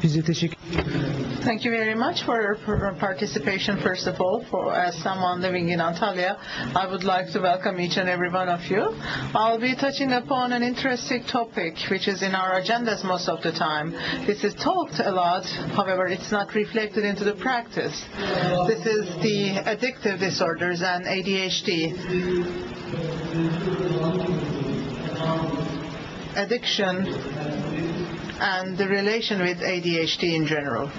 Bize teşekkür. Thank you very much for your participation, first of all. As someone living in Antalya, I would like to welcome each and every one of you. I'll be touching upon an interesting topic which is in our agendas most of the time. This is talked a lot, however, it's not reflected into the practice. This is the addictive disorders and ADHD. Addiction and the relation with ADHD in general.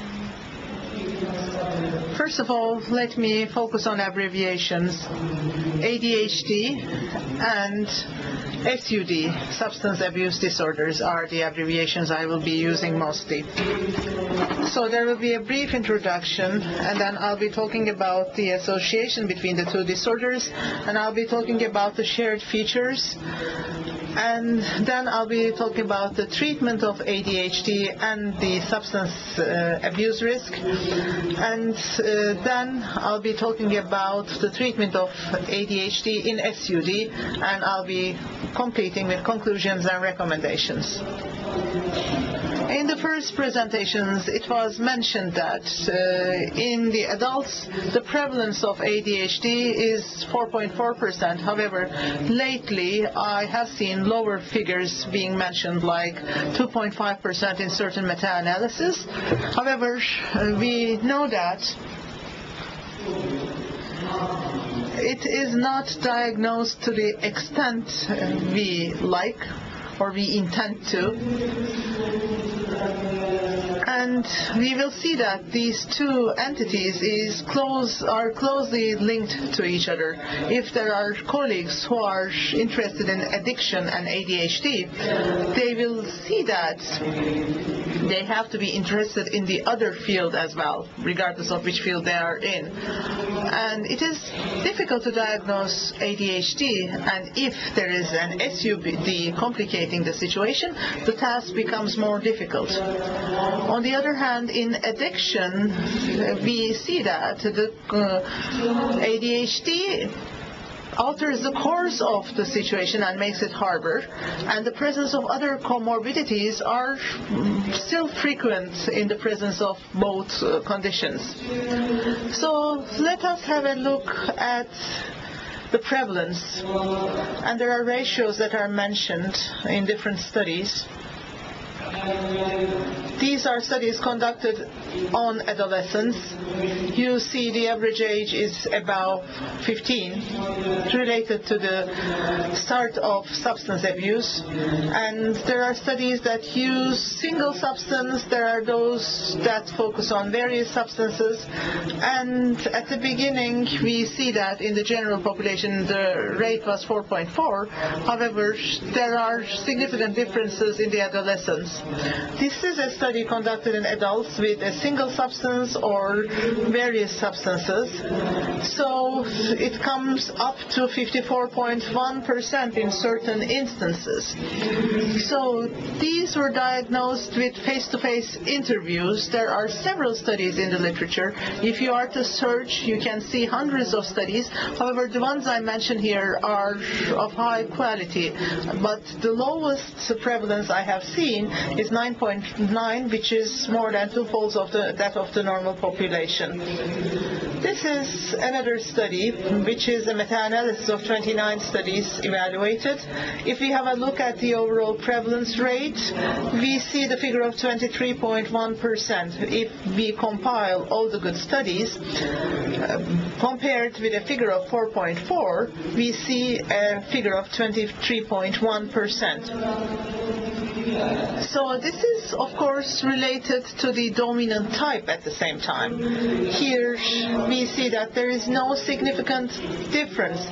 First of all, let me focus on abbreviations. ADHD and SUD, substance abuse disorders, are the abbreviations I will be using mostly. So there will be a brief introduction, and then I'll be talking about the association between the two disorders, and I'll be talking about the shared features, and then I'll be talking about the treatment of ADHD and the substance abuse risk, and then I'll be talking about the treatment of ADHD in SUD, and I'll be completing with conclusions and recommendations. In the first presentations, it was mentioned that in the adults, the prevalence of ADHD is 4.4%. However, lately, I have seen lower figures being mentioned, like 2.5% in certain meta-analysis. However, we know that it is not diagnosed to the extent we like or we intend to. And we will see that these two entities are closely linked to each other. If there are colleagues who are interested in addiction and ADHD, they will see that they have to be interested in the other field as well, regardless of which field they are in. And it is difficult to diagnose ADHD, and if there is an SUD complicating the situation, the task becomes more difficult. On the other hand, in addiction, we see that the ADHD alters the course of the situation and makes it harder, and the presence of other comorbidities are still frequent in the presence of both conditions. So let us have a look at the prevalence, and there are ratios that are mentioned in different studies. These are studies conducted on adolescents. You see the average age is about 15, related to the start of substance abuse. And there are studies that use single substance. There are those that focus on various substances. And at the beginning, we see that in the general population, the rate was 4.4. However, there are significant differences in the adolescents. This is a study conducted in adults with a single substance or various substances. So it comes up to 54.1% in certain instances. So these were diagnosed with face-to-face interviews. There are several studies in the literature. If you are to search, you can see hundreds of studies. However, the ones I mentioned here are of high quality. But the lowest prevalence I have seen is 9.9, which is more than two-folds of that of the normal population. This is another study, which is a meta-analysis of 29 studies evaluated. If we have a look at the overall prevalence rate, we see the figure of 23.1%. If we compile all the good studies, compared with a figure of 4.4, we see a figure of 23.1%. So this is, of course, related to the dominant type at the same time. Here we see that there is no significant difference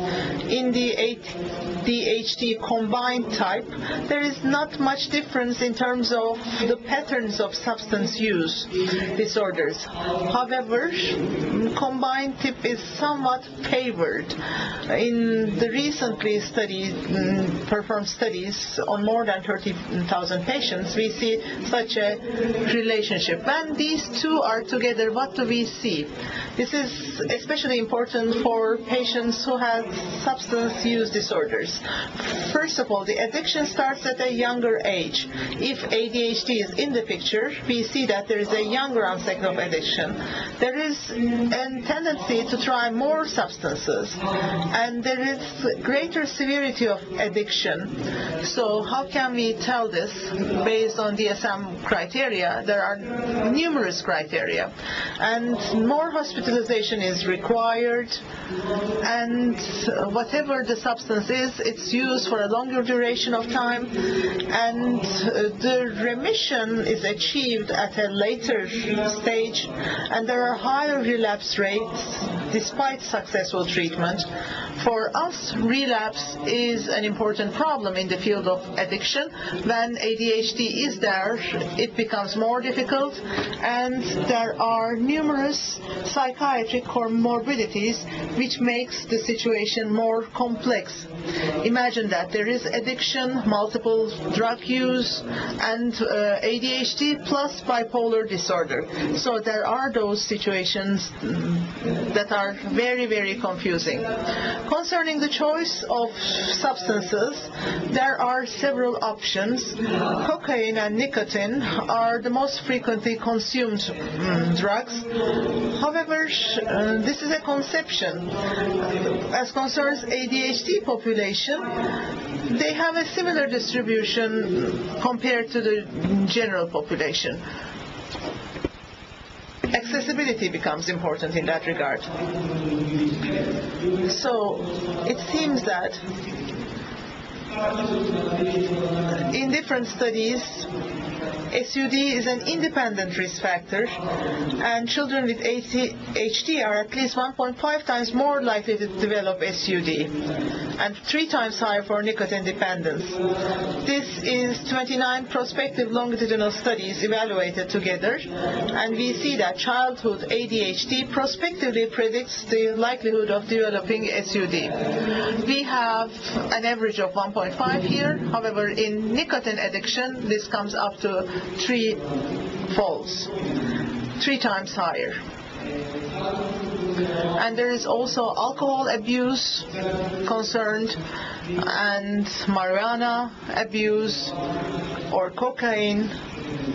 in the ADHD combined type. There is not much difference in terms of the patterns of substance use disorders. However, combined type is somewhat favored. In the recently performed studies on more than 30,000 100,000 patients, we see such a relationship. When these two are together, what do we see? This is especially important for patients who have substance use disorders. First of all, the addiction starts at a younger age. If ADHD is in the picture, we see that there is a younger onset of addiction. There is a tendency to try more substances, and there is greater severity of addiction. So how can we tell this? Based on DSM criteria, there are numerous criteria, and more hospitalization is required, and whatever the substance is, it's used for a longer duration of time, and the remission is achieved at a later stage, and there are higher relapse rates despite successful treatment. For us, relapse is an important problem in the field of addiction. When ADHD is there, it becomes more difficult, and there are numerous psychiatric comorbidities which makes the situation more complex. Imagine that there is addiction, multiple drug use, and ADHD plus bipolar disorder. So there are those situations that are very, very confusing. Concerning the choice of substances, there are several options. Cocaine and nicotine are the most frequently consumed drugs. However, this is a conception. As concerns ADHD population, they have a similar distribution compared to the general population. Accessibility becomes important in that regard. So it seems that in different studies, SUD is an independent risk factor, and children with ADHD are at least 1.5 times more likely to develop SUD, and 3 times higher for nicotine dependence. This is 29 prospective longitudinal studies evaluated together, and we see that childhood ADHD prospectively predicts the likelihood of developing SUD. We have an average of 1.5 here. However, in nicotine addiction, this comes up to 3 folds, 3 times higher. And there is also alcohol abuse concerned, and marijuana abuse or cocaine.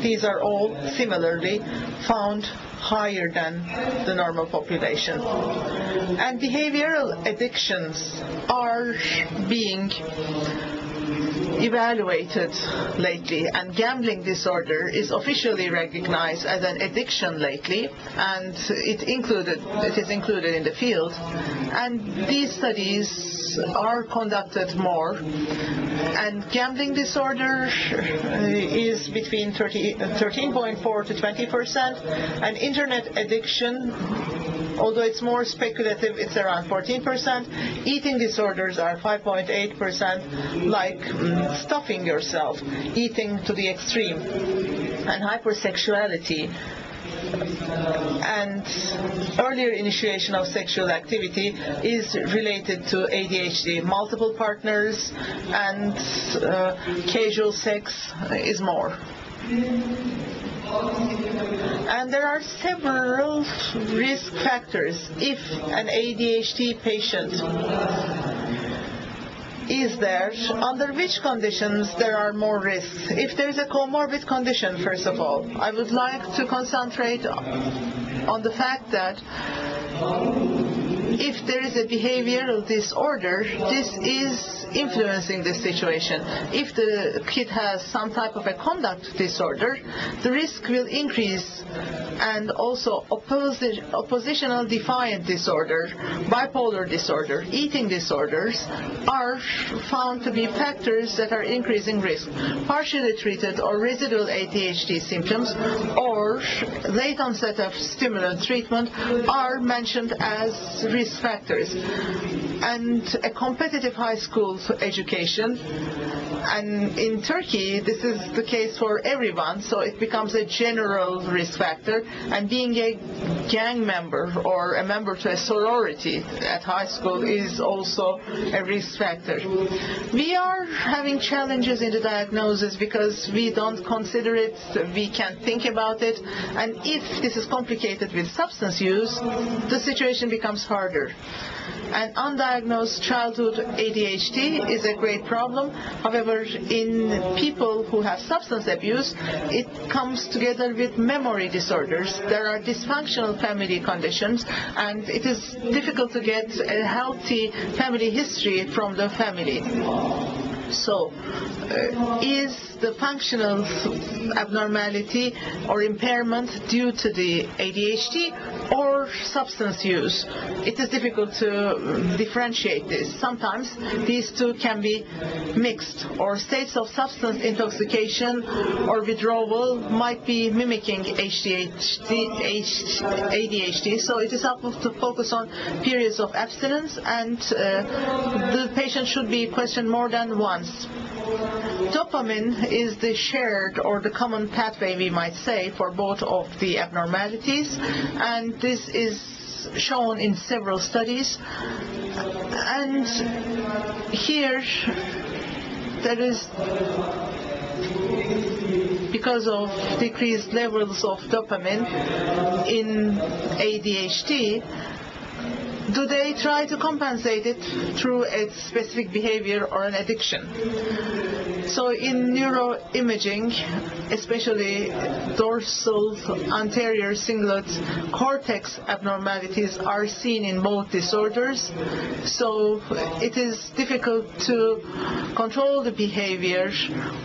These are all similarly found higher than the normal population. And behavioral addictions are being evaluated lately, and gambling disorder is officially recognized as an addiction lately, and it is included in the field, and these studies are conducted more. And gambling disorder is between 13.4 to 20%, and internet addiction, although it's more speculative, it's around 14%. Eating disorders are 5.8%, like stuffing yourself, eating to the extreme, and hypersexuality and earlier initiation of sexual activity is related to ADHD. Multiple partners and casual sex is more. And there are several risk factors if an ADHD patient is there, under which conditions there are more risks. If there is a comorbid condition, first of all, I would like to concentrate on the fact that if there is a behavioral disorder, this is influencing the situation. If the kid has some type of a conduct disorder, the risk will increase. And also oppositional defiant disorder, bipolar disorder, eating disorders are found to be factors that are increasing risk. Partially treated or residual ADHD symptoms or late onset of stimulant treatment are mentioned as risk factors. And a competitive high school education And in Turkey, this is the case for everyone, so it becomes a general risk factor. And being a gang member or a member to a sorority at high school is also a risk factor. We are having challenges in the diagnosis because we don't consider it, we can't think about it, and if this is complicated with substance use, the situation becomes harder. And undiagnosed childhood ADHD is a great problem. However, in people who have substance abuse, it comes together with memory disorders. There are dysfunctional family conditions, and it is difficult to get a healthy family history from the family. So, is the functional abnormality or impairment due to the ADHD or substance use? It is difficult to differentiate this. Sometimes these two can be mixed, or states of substance intoxication or withdrawal might be mimicking ADHD. So it is helpful to focus on periods of abstinence, and the patient should be questioned more than once. Dopamine is the shared or the common pathway, we might say, for both of the abnormalities, and this is shown in several studies. And here there is, because of decreased levels of dopamine in ADHD, do they try to compensate it through a specific behavior or an addiction? So in neuroimaging, especially dorsal anterior cingulate cortex abnormalities are seen in both disorders. So it is difficult to control the behavior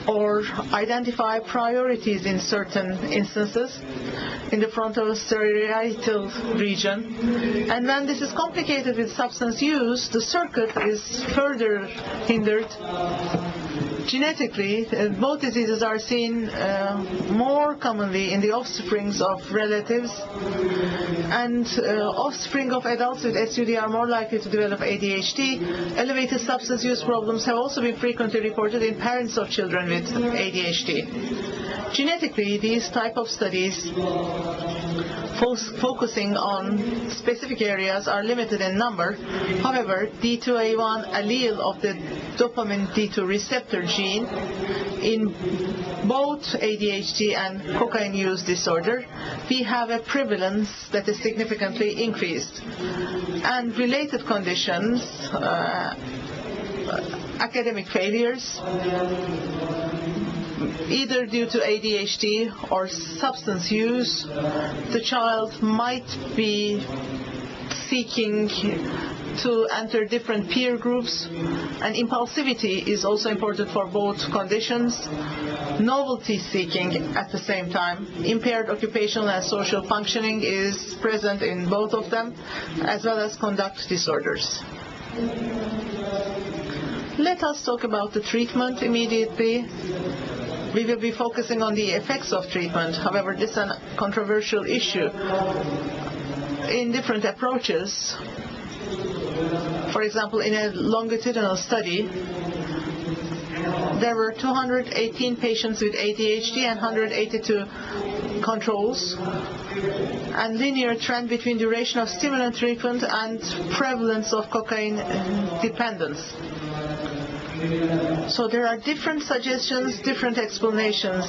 or identify priorities in certain instances in the frontostriatal region. And when this is complicated with substance use, the circuit is further hindered. Genetically, both diseases are seen more commonly in the offsprings of relatives, and offspring of adults with SUD are more likely to develop ADHD. Elevated substance use problems have also been frequently reported in parents of children with ADHD. Genetically, these type of studies focusing on specific areas are limited in number. However, D2A1 allele of the dopamine D2 receptor gene in both ADHD and cocaine use disorder, we have a prevalence that is significantly increased. And related conditions, academic failures, either due to ADHD or substance use, the child might be seeking to enter different peer groups, and impulsivity is also important for both conditions. Novelty seeking at the same time. Impaired occupational and social functioning is present in both of them, as well as conduct disorders. Let us talk about the treatment immediately. We will be focusing on the effects of treatment. However, this is a controversial issue in different approaches. For example, in a longitudinal study, there were 218 patients with ADHD and 182 controls, and linear trend between duration of stimulant treatment and prevalence of cocaine dependence. So there are different suggestions, different explanations,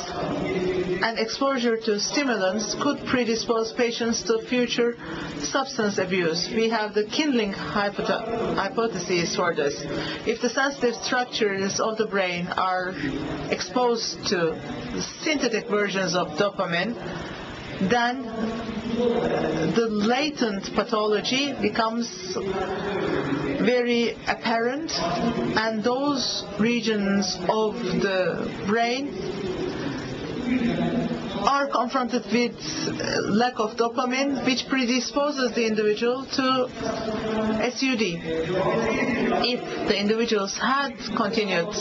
and exposure to stimulants could predispose patients to future substance abuse. We have the kindling hypothesis for this. If the sensitive structures of the brain are exposed to synthetic versions of dopamine, then the latent pathology becomes very apparent, and those regions of the brain are are confronted with lack of dopamine, which predisposes the individual to SUD. If the individuals had continued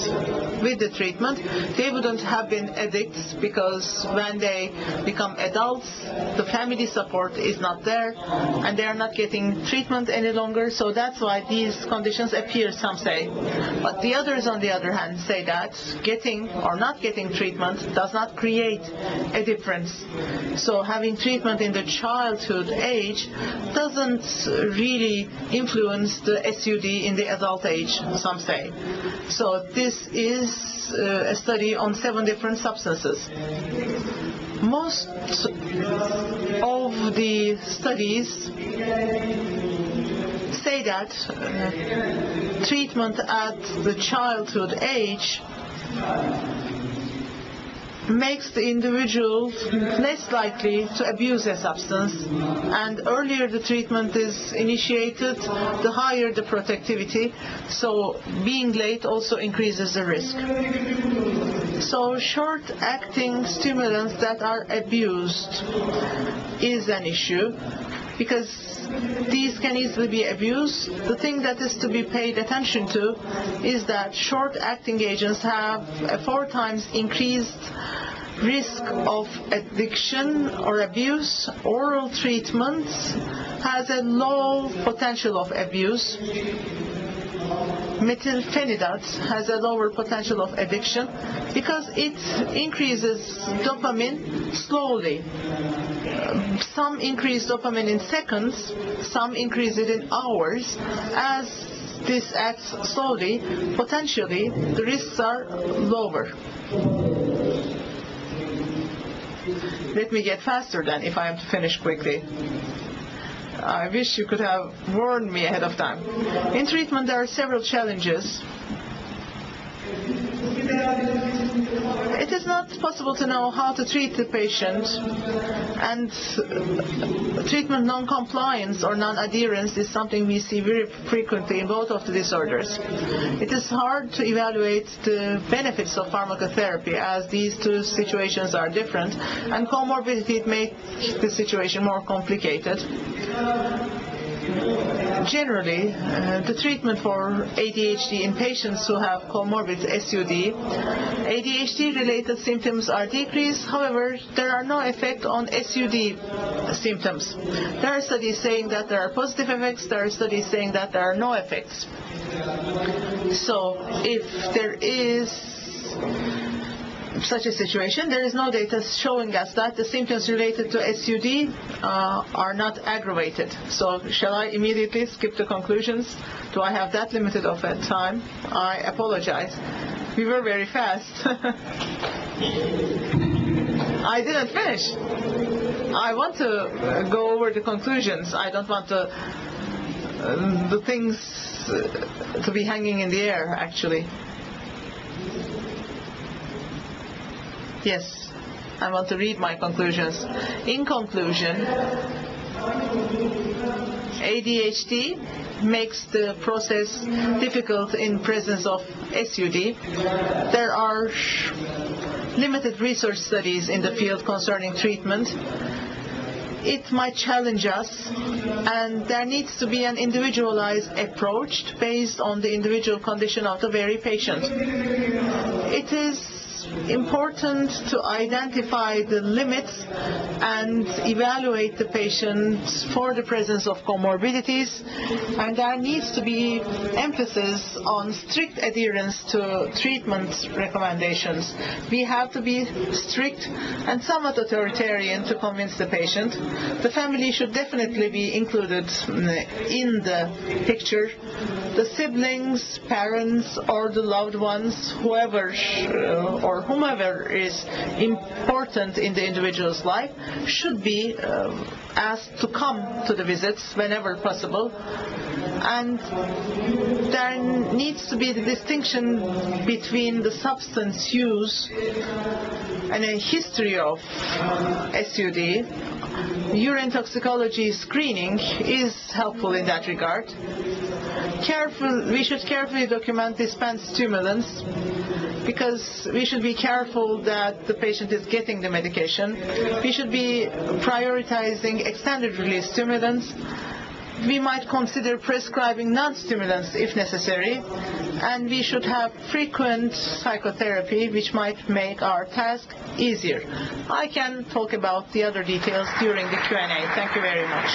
with the treatment, they wouldn't have been addicts, because when they become adults, the family support is not there and they are not getting treatment any longer. So that's why these conditions appear, some say. But the others, on the other hand, say that getting or not getting treatment does not create a difference. So having treatment in the childhood age doesn't really influence the SUD in the adult age, some say. So this is a study on 7 different substances. Most of the studies say that treatment at the childhood age makes the individual less likely to abuse a substance, and earlier the treatment is initiated, the higher the protectivity, so being late also increases the risk. So short-acting stimulants that are abused is an issue, because these can easily be abused. The thing that is to be paid attention to is that short-acting agents have a 4 times increased risk of addiction or abuse. Oral treatment has a low potential of abuse. Methylphenidate has a lower potential of addiction because it increases dopamine slowly. Some increase dopamine in seconds, some increase it in hours. As this acts slowly, potentially the risks are lower. Let me get faster then if I am to finish quickly. I wish you could have warned me ahead of time. In treatment there are several challenges. It is not possible to know how to treat the patient, and treatment non-compliance or non-adherence is something we see very frequently in both of the disorders. It is hard to evaluate the benefits of pharmacotherapy, as these 2 situations are different, and comorbidity makes the situation more complicated. Generally, the treatment for ADHD in patients who have comorbid SUD, ADHD-related symptoms are decreased. However, there are no effect on SUD symptoms. There are studies saying that there are positive effects. There are studies saying that there are no effects. So, if there is such a situation, there is no data showing us that the symptoms related to SUD are not aggravated. So shall I immediately skip the conclusions? Do I have that limited of a time? I apologize. We were very fast. I didn't finish. I want to go over the conclusions. I don't want the things to be hanging in the air, actually. Yes, I want to read my conclusions. In conclusion, ADHD makes the process difficult in presence of SUD. There are limited research studies in the field concerning treatment. It might challenge us, and there needs to be an individualized approach based on the individual condition of the very patient. It is important to identify the limits and evaluate the patient for the presence of comorbidities, and there needs to be emphasis on strict adherence to treatment recommendations. We have to be strict and somewhat authoritarian to convince the patient. The family should definitely be included in the picture. The siblings, parents, or the loved ones, whoever or whomever is important in the individual's life, should be asked to come to the visits whenever possible. And there needs to be the distinction between the substance use and a history of SUD urine toxicology screening is helpful in that regard. We should carefully document dispensed stimulants, because we should be careful that the patient is getting the medication. We should be prioritizing extended release stimulants. We might consider prescribing non-stimulants if necessary, and we should have frequent psychotherapy, which might make our task easier. I can talk about the other details during the Q&A. Thank you very much.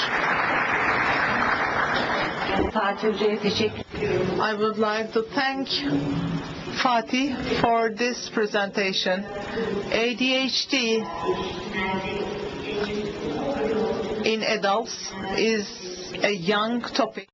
I would like to thank Fatih for this presentation. ADHD in adults is a young topic.